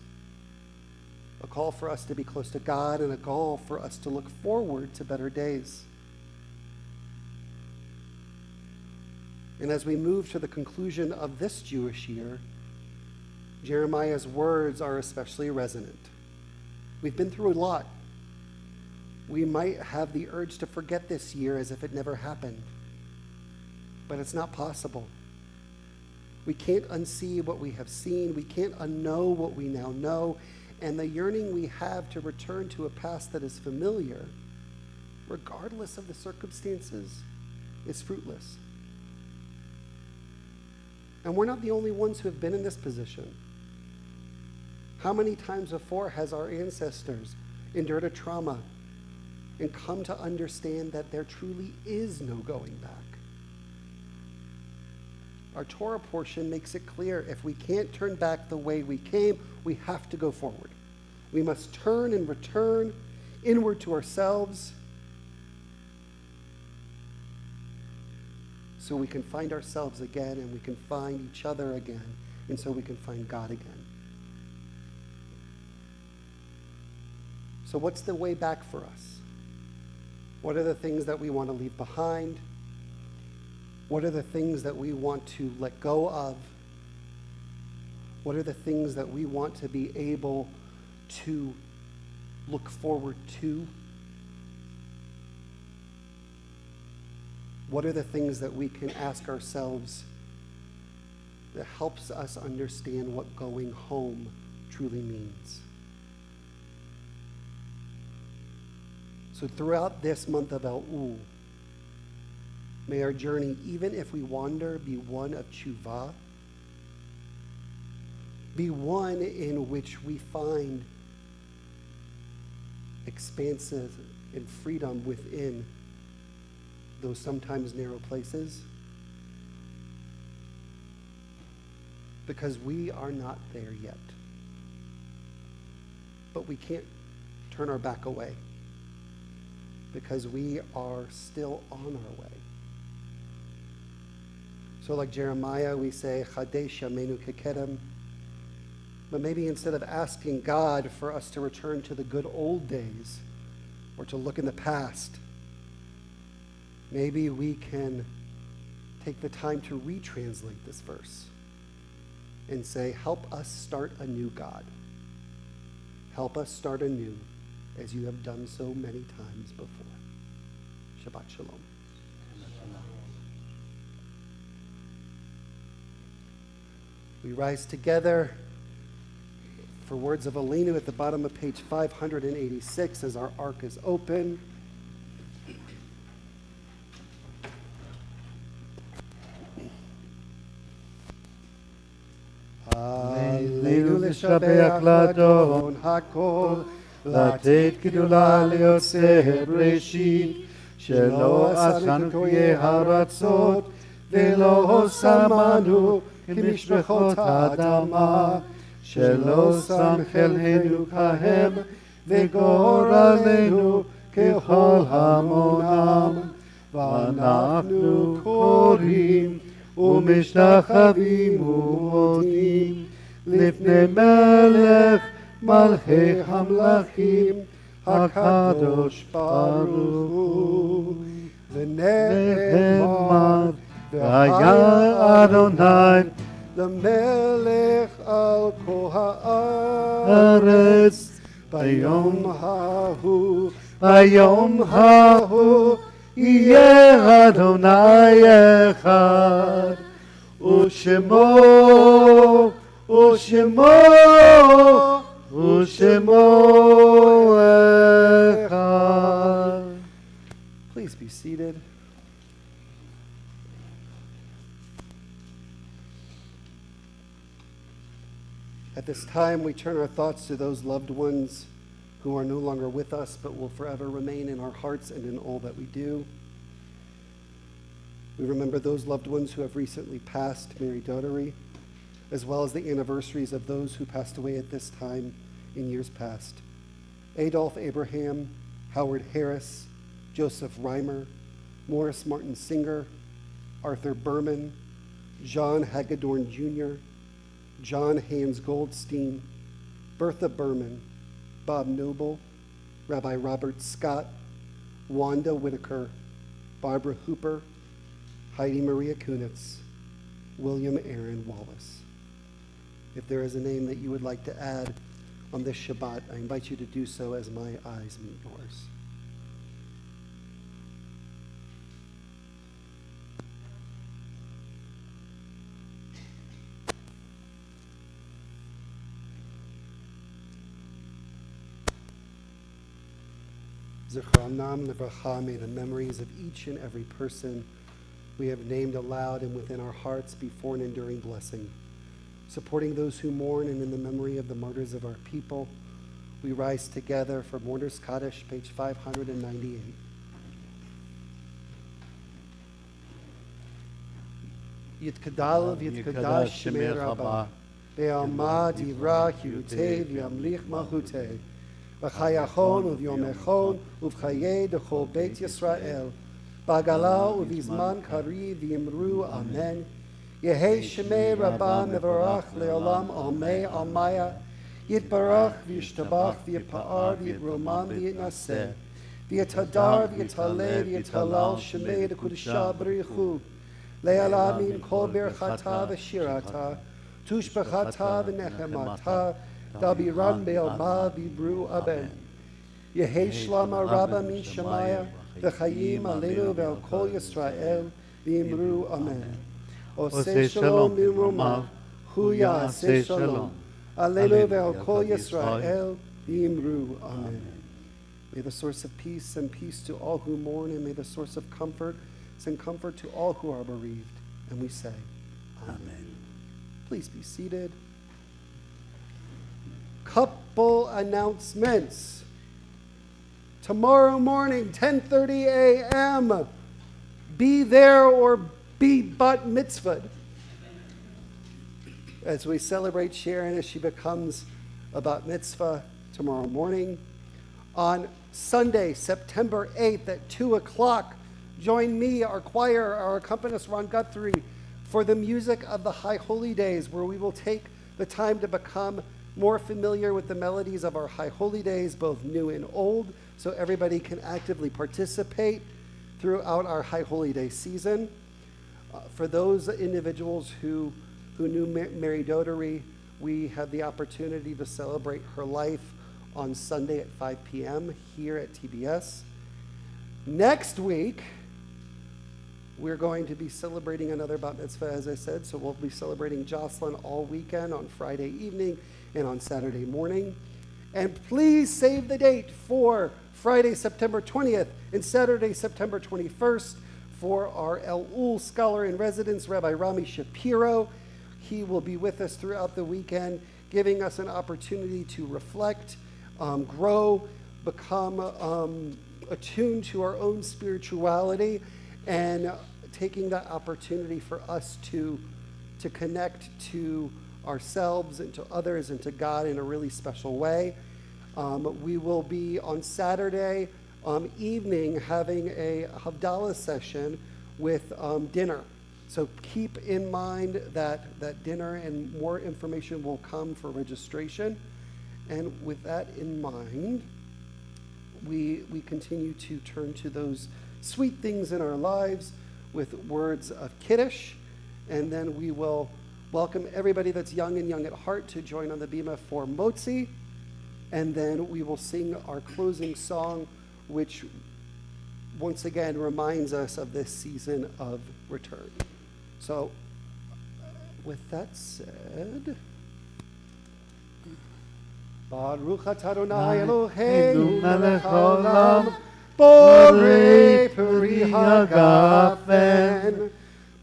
a call for us to be close to God, and a call for us to look forward to better days. And as we move to the conclusion of this Jewish year, Jeremiah's words are especially resonant. We've been through a lot. We might have the urge to forget this year as if it never happened, but it's not possible. We can't unsee what we have seen. We can't unknow what we now know. And the yearning we have to return to a past that is familiar, regardless of the circumstances, is fruitless. And we're not the only ones who have been in this position. How many times before has our ancestors endured a trauma and come to understand that there truly is no going back? Our Torah portion makes it clear, if we can't turn back the way we came, we have to go forward. We must turn and return inward to ourselves so we can find ourselves again, and we can find each other again, and so we can find God again. So what's the way back for us? What are the things that we want to leave behind? What are the things that we want to let go of? What are the things that we want to be able to look forward to? What are the things that we can ask ourselves that helps us understand what going home truly means? So throughout this month of Elul, may our journey, even if we wander, be one of tshuva, be one in which we find expansive and freedom within those sometimes narrow places, because we are not there yet. But we can't turn our back away, because we are still on our way. So like Jeremiah, we say, Chadesh Yameinu Kekedem. But maybe instead of asking God for us to return to the good old days or to look in the past, maybe we can take the time to retranslate this verse and say, help us start anew, God. Help us start anew as you have done so many times before. Shabbat Shalom. We rise together for words of Aleinu at the bottom of page 586 as our ark is open. Aleinu לשבח לאדון הכל, לתת גדולה ליוצר בראשית, שלא עשנו כגויי הארצות, ולא שמנו כמשפחות האדמה, שלא שם חלקנו כהם, וגורלנו ככל המונם. ואנחנו קוראים ומשתחווים ומודים לפני מלך מלכי המלכים הקדוש ברוך הוא. ונאמר והיה אדוני למלך על כל הארץ ביום ההוא. ביום ההוא יהיה אדוני אחד, ושמו אחד. Please be seated. At this time, we turn our thoughts to those loved ones who are no longer with us, but will forever remain in our hearts and in all that we do. We remember those loved ones who have recently passed, Mary Dodary, as well as the anniversaries of those who passed away at this time in years past. Adolph Abraham, Howard Harris, Joseph Reimer, Morris Martin Singer, Arthur Berman, John Hagedorn Jr., John Hans Goldstein, Bertha Berman, Bob Noble, Rabbi Robert Scott, Wanda Whitaker, Barbara Hooper, Heidi Maria Kunitz, William Aaron Wallace. If there is a name that you would like to add on this Shabbat, I invite you to do so as my eyes meet yours. Zichronam Livracha, may the memories of each and every person we have named aloud and within our hearts be for an enduring blessing. Supporting those who mourn and in the memory of the martyrs of our people, we rise together for Mourners Kaddish, page 598. Yitkadal v'yitkadash shemei Rabbah, ve'alma divra kirutei v'yamlich malchutei, v'chayachon u'vyomechon u'v'chayei d'chol Beit Yisrael, b'agala u'vizman kari v'yimru amen. Yehei shemei Rabbah mevarach le'olam amei amaya, yitbarach v'yishtabach v'yipa'ar v'yitromam v'yitnaseh, v'yitadar v'yitaleh v'yitalal shemei d'kudusha b'richu, le'ala min kol birchata v'shirata, tushbachata v'nechemata, dabiran be'alma v'ibru aben. Yehei shlama rabba min shemaya, v'chayim aleinu ve'al kol Yisrael, v'imru amen. Oseh shalom b'imrumav, hu ya'aseh shalom, aleinu ve'al kol Yisrael, v'imru amen. May the source of peace send peace to all who mourn, and may the source of comfort send comfort to all who are bereaved. And we say, amen. Please be seated. Couple announcements. Tomorrow morning, 10:30 a.m., be there or be bat mitzvahed as we celebrate Sharon as she becomes a bat mitzvah tomorrow morning. On Sunday, September 8th at 2 o'clock, join me, our choir, our accompanist Ron Guthrie, for the music of the High Holy Days, where we will take the time to become more familiar with the melodies of our High Holy Days, both new and old, so everybody can actively participate throughout our High Holy Day season. For those individuals who knew Mary Dotery, we had the opportunity to celebrate her life on Sunday at 5 p.m. here at TBS. Next week, we're going to be celebrating another bat mitzvah, as I said, so we'll be celebrating Jocelyn all weekend on Friday evening and on Saturday morning. And please save the date for Friday, September 20th and Saturday, September 21st for our Elul Scholar in Residence, Rabbi Rami Shapiro. He will be with us throughout the weekend, giving us an opportunity to reflect, grow, become attuned to our own spirituality, and taking that opportunity for us to connect to ourselves and to others and to God in a really special way. We will be on Saturday evening having a Havdalah session with dinner. So keep in mind that dinner and more information will come for registration. And with that in mind, we continue to turn to those sweet things in our lives with words of Kiddush, and then we will welcome everybody that's young and young at heart to join on the bima for Motzi, and then we will sing our closing song, which once again reminds us of this season of return. So with that said, Baruch atah Adonai Eloheinu melech haolam, borei peri hagafen.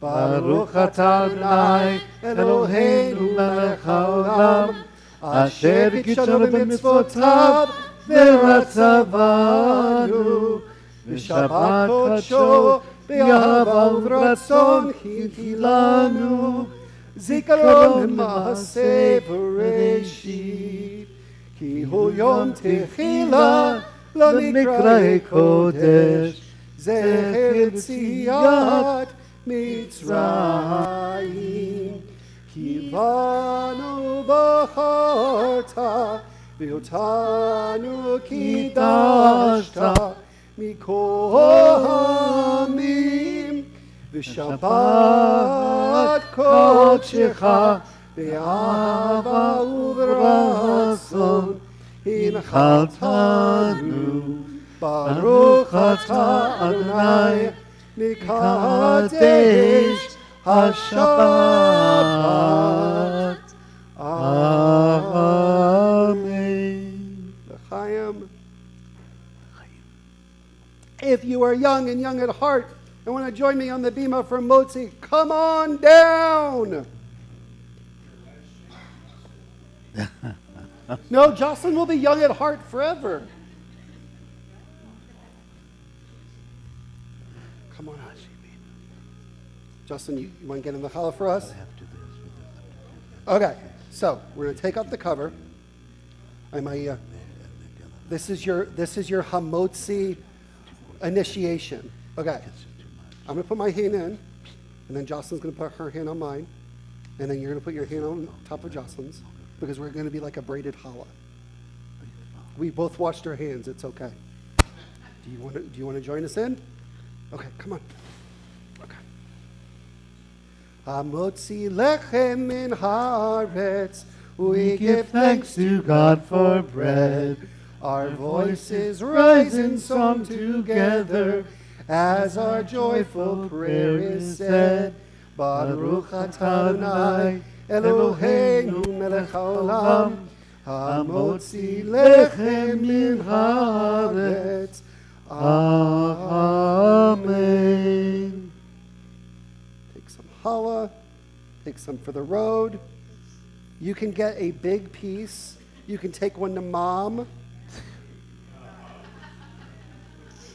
Baruch atah Adonai Eloheinu melech haolam, asher bikshanu b'mitzvotav v'ratzavanu, v'shabbat kodsho b'ahava u'v'ratzon hilanu, zikaron l'maaseh b'reishit, ki hu yom techila l'mikrei kodesh, zecher l'tziat Mitzrayim, ki banu b'charta ואותנו קידשת מכל העמים, ושבת קודשך באהבה וברצון הנחלתנו. ברוך אתה אדוני מקדש השבת. Amen. L'chaim. If you are young and young at heart and want to join me on the bima for Motzi, come on down. No, Jocelyn will be young at heart forever. Come on, Hashimi. Jocelyn, you want to get in the challah for us? Okay, so we're going to take off the cover. This is your hamotzi initiation. Okay, I'm going to put my hand in, and then Jocelyn's going to put her hand on mine, and then you're going to put your hand on top of Jocelyn's, because we're going to be like a braided challah. We both washed our hands. It's okay. Do you want to join us in? Okay, come on. Okay. Hamotzi lechem min haaretz. We give thanks to God for bread. Our voices rise in song together as our joyful prayer is said. Baruch atah Adonai Eloheinu melech haolam, hamotzi lechem min haaretz. Amen. Take some challah. Take some for the road. You can get a big piece. You can take one to mom.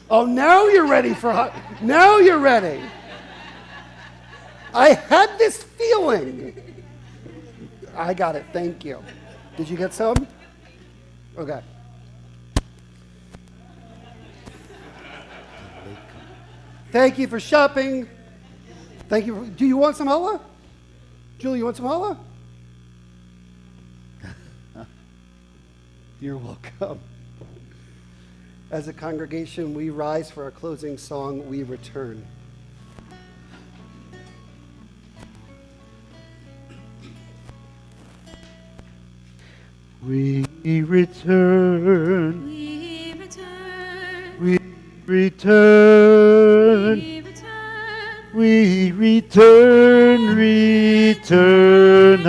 Oh, now you're ready for now you're ready. I had this feeling. I got it. Thank you. Did you get some? Okay. Thank you for shopping. Thank you. Do you want some challah? Julie, you want some challah? You're welcome. As a congregation, we rise for our closing song, We Return. We return. We return. We return. We return. We return, return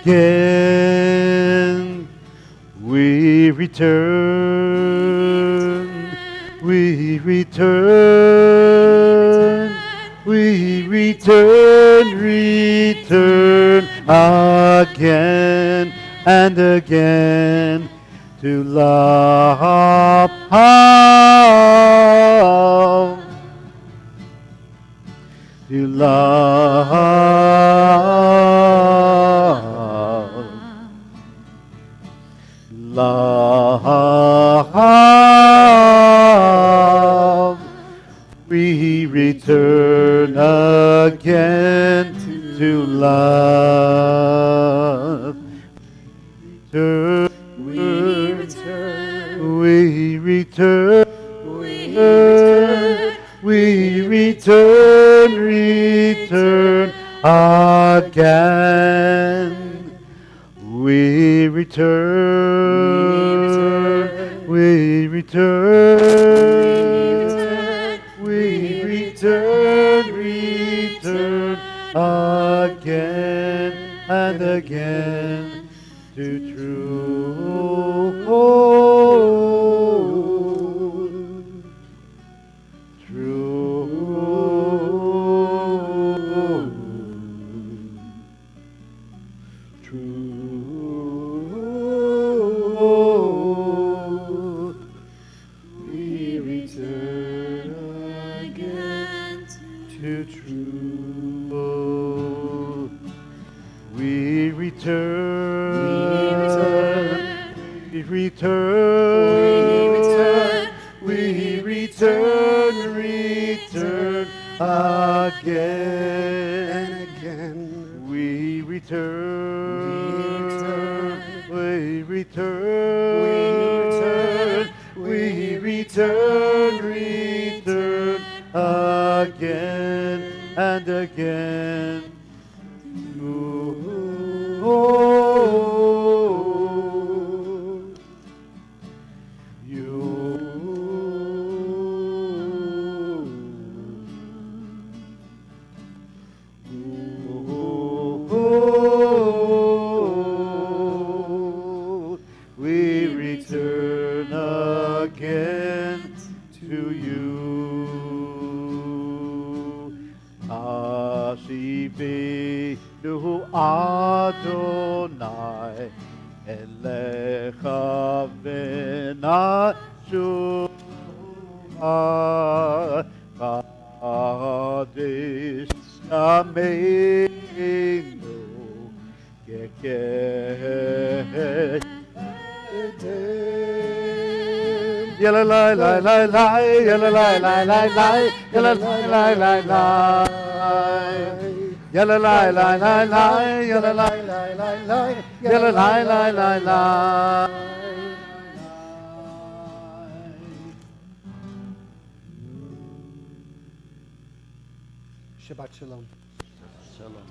again. We return. We return. We return, return again and again to love. To love, love, we return again to love. We return. We return. We return. We return, return again. We return. We return. We return, return again and again to true home. True. We return again to true. We return. We return. We return, return again and again. We return. We return. return, we return, return again and again. We return again to you. Ashivenu Adonai Elecha v'nashuva Kadesh Yameinu Gekeh Yalla la la la la, yalla la la la la, yalla la la la la, yalla la la la la, yalla la la la la, yalla la la la la. Shabbat Shalom. Shalom.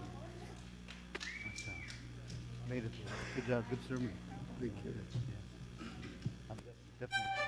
Made it. Good job. Good sermon. Thank you. I'm definitely.